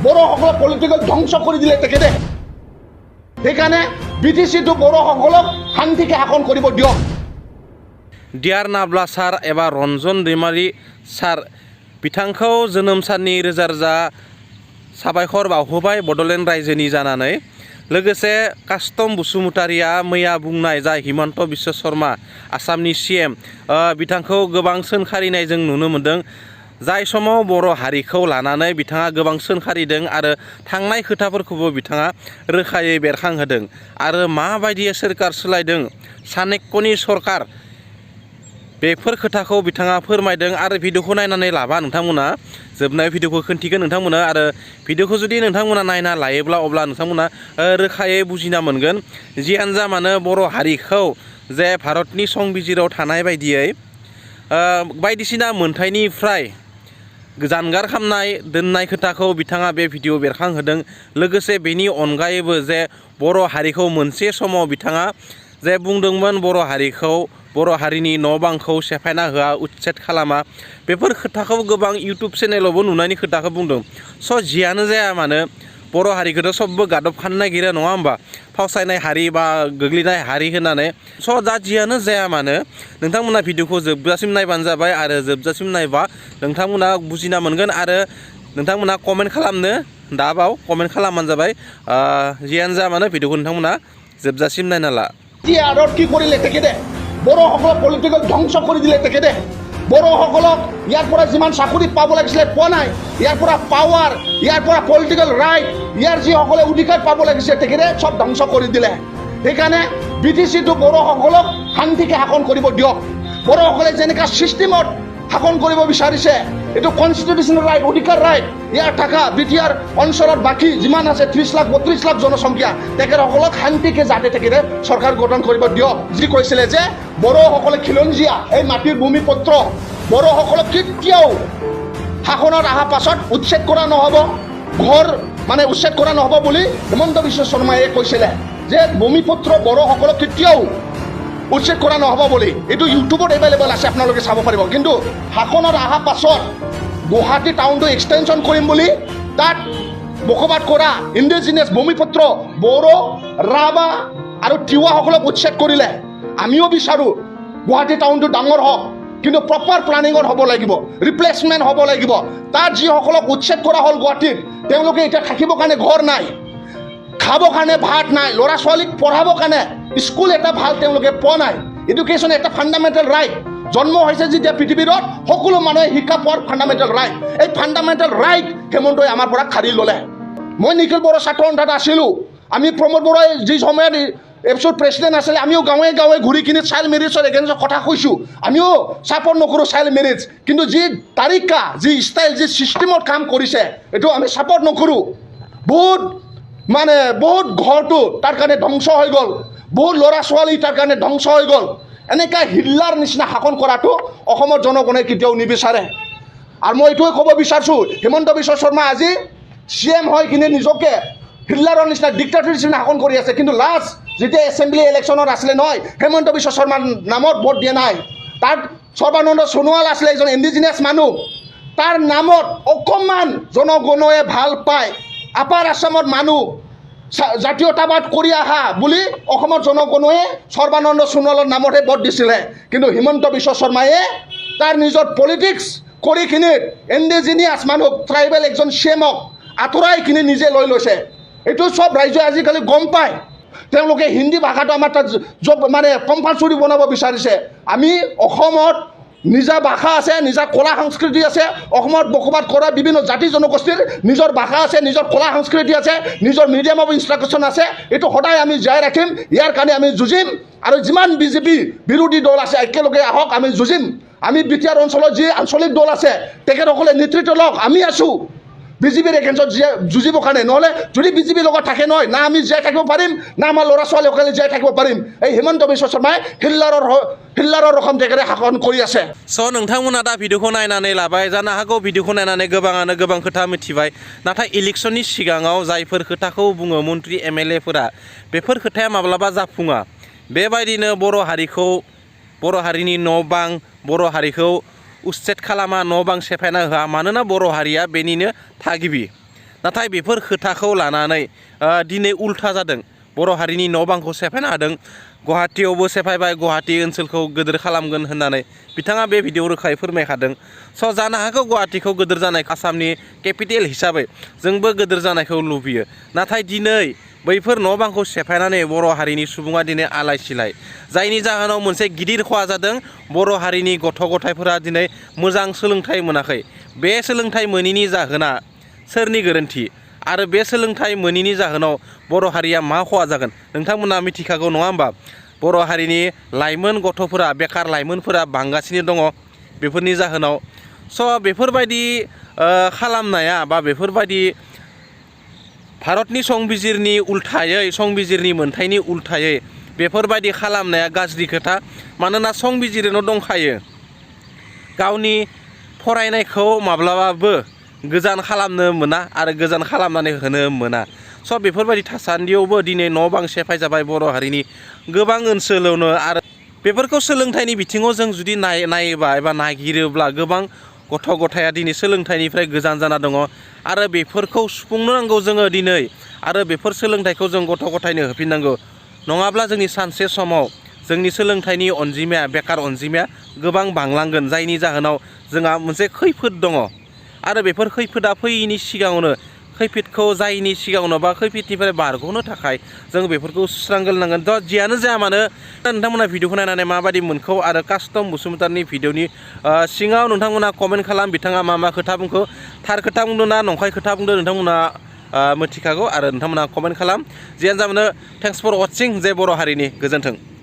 বড়োসকলক political ধ্বংস কৰি দিলে তেখেতে। সেইকাৰণে BTC-টো বড়োসকলক শান্তিকে শাসন কৰিব দিয়ক। दियार नाब्ला सार एबा रन्जन दैमारि सार बिथांखौ जोनोम साननि रोजा रोजा साबायखर बावहोबाय बड'लेण्ड रायजोनि जानानै। लोगोसे kastom बसुमतारिया मैया बुंनाय जा हिमन्त बिश्व शर्मा आसामनि CM बिथांखौ गोबां सोंखारिनाय जों नुनो मोन्दों। जाय समाव बर' हारिखौ लानानै बिथाङा गोबां सोंखारिदों आरो थांनाय खोथाफोरखौबो बिथाङा रोखायै बेरखांहोदों आरो माबायदि सोरखार सोलायदों चाणक्यनि सरखार बेफोर खोथाखौ बिथाङा फोरमायदों आरो भिडिअखौ नायनानै लाबा नोंथांमोना जोबनाय भिडिअखौ खोन्थिगोन नोंथांमोना आरो भिडिअखौ जुदि नोंथांमोना नायना लायोब्ला अब्ला नोंथांमोना रोखायै बुजिना मोनगोन। जियानो जा मानो बर' हारिखौ जे भारतनि संबिजिराव थानाय बायदियै बायदिसिना मोनथायनिफ्राय जानगार खालामनाय दोननाय खोथाखौ बिथाङा बे भिडिअ बेरखांहोदों। लोगोसे बेनि अनगायैबो जे बर' हारिखौ मोनसे समाव बिथाङा जे बुंदोंमोन बर' हारिनि न' बांखौ सेफायना होआ उच्छेद खालामा बेफोर खोथाखौ गोबां इउटुब चेनेलावबो नुनायनि खोथाखौ बुंदों। स' जियानो जाया मानो बर' हारिखौथ' सबबो गादबखानो नागिरो नङा होमबा फावसायनाय हारि बा गोग्लैनाय हारि होननानै। स' दा जियानो जाया मानो नोंथांमोना भिडिअखौ जोबजासिम नायबानो जाबाय आरो जोबजासिम नायबा नोंथांमोना बुजिना मोनगोन आरो नोंथांमोना कमेन्ट खालामनो दाबाव कमेन्ट खालामबानो जाबाय। जियानो जा मानो भिडिअखौ नोंथांमोना जोबजासिम नायना ला। আৰু কি কৰিলে তেখেতে বড়োসকলক পলিটিকেল ধ্বংস কৰি দিলে তেখেতে। বড়োসকলক ইয়াৰ পৰা যিমান চাকৰি পাব লাগিছিলে পোৱা নাই, ইয়াৰ পৰা পাৱাৰ, ইয়াৰ পৰা পলিটিকেল ৰাইট, ইয়াৰ যিসকলে অধিকাৰ পাব লাগিছে তেখেতে চব ধ্বংস কৰি দিলে। সেইকাৰণে BTC-টো বড়োসকলক শান্তিকে শাসন কৰিব দিয়ক। বড়োসকলে যেনেকুৱা ছিষ্টেমত শাসন কৰিব বিচাৰিছে এইটো কনষ্টিটিউচনেল ৰাইট, অধিকাৰ ৰাইট ইয়াৰ থকা BTR অঞ্চলত বাকী যিমান আছে 30 লাখ 32 লাখ জনসংখ্যা তেখেতসকলক শান্তিকে যাতে তেখেতে চৰকাৰ গঠন কৰিব দিয়ক। যি কৈছিলে যে বড়োসকলে খিলঞ্জীয়া এই মাটিৰ ভূমিপত্ৰ বড়োসকলক কেতিয়াও শাসনত অহা পাছত উচ্ছেদ কৰা নহ'ব, ঘৰ মানে উচ্ছেদ কৰা নহ'ব বুলি হিমন্ত বিশ্ব শৰ্মাই কৈছিলে যে ভূমিপত্ৰ বড়োসকলক কেতিয়াও উচ্ছেদ কৰা নহ'ব বুলি। এইটো ইউটিউবত এভেইলেবল আছে, আপোনালোকে চাব পাৰিব। কিন্তু শাসনত অহা পাছত গুৱাহাটী টাউনটো এক্সটেনশ্যন কৰিম বুলি তাত বসবাস কৰা ইণ্ডিজিনিয়াছ ভূমিপত্ৰ বড়ো, ৰাভা আৰু তিৱাসকলক উচ্ছেদ কৰিলে। আমিও বিচাৰোঁ গুৱাহাটী টাউনটো ডাঙৰ হওক, কিন্তু প্ৰপাৰ প্লানিঙত হ'ব লাগিব, ৰিপ্লেচমেণ্ট হ'ব লাগিব। তাত যিসকলক উচ্ছেদ কৰা হ'ল গুৱাহাটীত তেওঁলোকে এতিয়া থাকিবৰ কাৰণে ঘৰ নাই, খাবৰ কাৰণে ভাত নাই, ল'ৰা ছোৱালীক পঢ়াবৰ কাৰণে স্কুল এটা ভাল তেওঁলোকে পোৱা নাই। এডুকেশ্যন এটা ফাণ্ডামেণ্টেল ৰাইট। জন্ম হৈছে যেতিয়া পৃথিৱীৰত সকলো মানুহে শিক্ষা পোৱাৰ ফাণ্ডামেণ্টেল ৰাইট। এই ফাণ্ডামেণ্টেল ৰাইট হেমন্তই আমাৰ পৰা খাৰি ল'লে। মই নিখিল বড়ো ছাত্ৰ সন্থাত আছিলোঁ। আমি প্ৰমোদ বড়োই যি সময়ত এপছৰ প্ৰেচিডেণ্ট আছিলে আমিও গাঁৱে গাঁৱে ঘূৰি কিনি চাইল্ড মেৰিজৰ এগেইনষ্টত কথা কৈছোঁ। আমিও ছাপৰ্ট নকৰোঁ চাইল্ড মেৰিজ, কিন্তু যি তাৰিকা, যি ষ্টাইল, যি ছিষ্টেমত কাম কৰিছে এইটো আমি ছাপৰ্ট নকৰোঁ। বহুত ঘৰটো তাৰ কাৰণে ধ্বংস হৈ গ'ল, বহুত ল'ৰা ছোৱালী তাৰ কাৰণে ধ্বংস হৈ গ'ল। এনেকুৱা হিটলাৰ নিচিনা শাসন কৰাটো অসমৰ জনগণে কেতিয়াও নিবিচাৰে। আৰু মই এইটোৱে ক'ব বিচাৰিছোঁ হিমন্ত বিশ্ব শৰ্মা আজি CM হৈ কিনে নিজকে হিটলাৰৰ নিচিনা ডিক্টাটৰ নিচিনা শাসন কৰি আছে। কিন্তু লাষ্ট যেতিয়া এছেম্বলি ইলেকশ্যনত আছিলে নহয় হিমন্ত বিশ্ব শৰ্মাৰ নামত ভোট দিয়া নাই। তাত সৰ্বানন্দ সোণোৱাল আছিলে এজন ইণ্ডিজিনিয়াছ মানুহ, তাৰ নামত অকণমান জনগণে ভাল পায়। আপাৰ আছামৰ মানুহ জাতীয়তাবাদ কৰি আহা বুলি অসমৰ জনগণে সৰ্বানন্দ সোণোৱালৰ নামতহে ভোট দিছিলে। কিন্তু হিমন্ত বিশ্ব শৰ্মায়ে তাৰ নিজৰ পলিটিক্স কৰি কিনি ইণ্ডিজিনিয়াছ মানুহ ট্ৰাইবেল একজন CMক আঁতৰাই কিনি নিজে লৈ লৈছে। এইটো চব ৰাইজে আজিকালি গম পায়। তেওঁলোকে হিন্দী ভাষাটো আমাৰ তাত মানে কম্পালচৰি বনাব বিচাৰিছে। আমি অসমত নিজা ভাষা আছে, নিজা কলা সংস্কৃতি আছে। অসমত বসবাস কৰা বিভিন্ন জাতি জনগোষ্ঠীৰ নিজৰ ভাষা আছে, নিজৰ কলা সংস্কৃতি আছে, নিজৰ মিডিয়াম অফ ইনষ্ট্ৰাকশ্যন আছে। এইটো সদায় আমি জীয়াই ৰাখিম। ইয়াৰ কাৰণে আমি যুঁজিম আৰু যিমান BJP বিৰোধী দল আছে একেলগে আহক, আমি যুঁজিম। আমি BTR অঞ্চলৰ যি আঞ্চলিক দল আছে তেখেতসকলে নেতৃত্ব লওক। আমি আছোঁ BJPৰ এগেইনষ্টত যুঁজিবৰ কাৰণে। নহ'লে যদি BJPৰ লগত থাকে নহয় না আমি জীয়াই থাকিব পাৰিম, না আমাৰ ল'ৰা ছোৱালীসকলে জীয়াই থাকিব পাৰিম। এই হিমন্ত বিশ্ব শৰ্মাই হিটলাৰৰ ৰকম তেখেতে শাসন কৰি আছে। स' नोंथांमोना दा भिडिअखौ नायनानै लाबाय जानो हागौ भिडिअखौ नायनानै गोबाङानो गोबां खोथा मिथिबाय। नाथाय इलेक्शननि सिगाङाव जायफोर खोथाखौ बुङो मन्त्रि MLA फोरा बेफोर खोथाया माब्लाबा जाफुङा। बेबायदिनो बर' हारिनि न' बां, बर' हारिखौ उच्छेद खालामा, न' बां सेफायना होआ। मानोना बर' हारिया बेनिनो थागिबि। नाथाय बेफोर खोथाखौ लानानै दिनै उल्था जादों। बर' हारिनि न' बांखौ सेफायनो हादों। गुवाहाटियावबो सेफायबाय, गुवाहाटि ओनसोलखौ गोदोर खालामगोन होननानै बिथाङा बे भिडिअ रोखायै फोरमायखादों। स' जानो हागौ गुवाहाटिखौ गोदोर जानाय आसामनि केपिटेल हिसाबै जोंबो गोदोर जानायखौ लुबैयो। नाथाय दिनै बैफोर न' बांखौ सेफायनानै बर' हारिनि सुबुङा दिनै आलाय सिलाय, जायनि जाहोनाव मोनसे गिदिर खहा जादों। बर' हारिनि गथ' गथायफोरा दिनै मोजां सोलोंथाइ मोनाखै। बे सोलोंथाइ मोनैनि जाहोना सोरनि गोरोन्थि आरो बे सोलोंथाइ मोनैनि जाहोनाव बर' हारिया मा खहा जागोन नोंथांमोना मिथिखागौ नङा होमबा? बर' हारिनि लाइमोन गथ'फोरा, बेखार लाइमोनफोरा बांगासिनो दङ बेफोरनि जाहोनाव। स' बेफोरबायदि खालामनाया बा बेफोरबायदि भारतनि संबिजिरनि उल्थायै, संबिजिरनि मोन्थायनि उल्थायै बेफोरबायदि खालामनाया गाज्रि खोथा। मानोना संबिजिरनाव दंखायो गावनि फरायनायखौ माब्लाबाबो गोजान खालामनो मोना आरो गोजान खालामनानै होनो मोना। स' बेफोरबायदि थासान्दियावबो दिनै न' बां सेफाय जाबाय बर' हारिनि गोबां ओनसोलावनो। आरो बेफोरखौ सोलोंथाइनि बिथिङाव जों जुदि नायोबा एबा नागिरोब्ला गोबां गथ' गथाया दिनै सोलोंथाइनिफ्राय गोजान जाना दङ आरो बेफोरखौ सुफुंनो नांगौ जोङो दिनै। आरो बेफोर सोलोंथाइखौ जों गथ' गथायनो होफिननांगौ। नङाब्ला जोंनि सानसे समाव जोंनि सोलोंथाइनि अनजिमाया, बेकार अनजिमाया गोबां बांलांगोन, जायनि जाहोनाव जोंहा मोनसे खैफोद दङ। आरो बेफोर खैफोदा फैयैनि सिगाङावनो, खैफोदखौ जायैनि सिगाङावनो बा खैफोदनिफ्राय बारग'नो थाखाय जों बेफोरखौ सुस्रांग्रोनांगोन। थ' जियानो जाया मानो नोंथांमोना भिडिअखौ नायनानै माबायदि मोनखौ आरो कास्टम बसुमतारिनि भिडिअनि सिङाव नोंथांमोना कमेन्ट खालाम। बिथाङा मा खोथा बुंखो, थार खोथा बुंदों ना नंखाय खोथा बुंदों नोंथांमोना मिथिखागौ आरो नोंथांमोना कमेन्ट खालाम। जियानो जा मानो थेंक्स फर वाचिं। जे बर' हारिनि गोजोन्थों।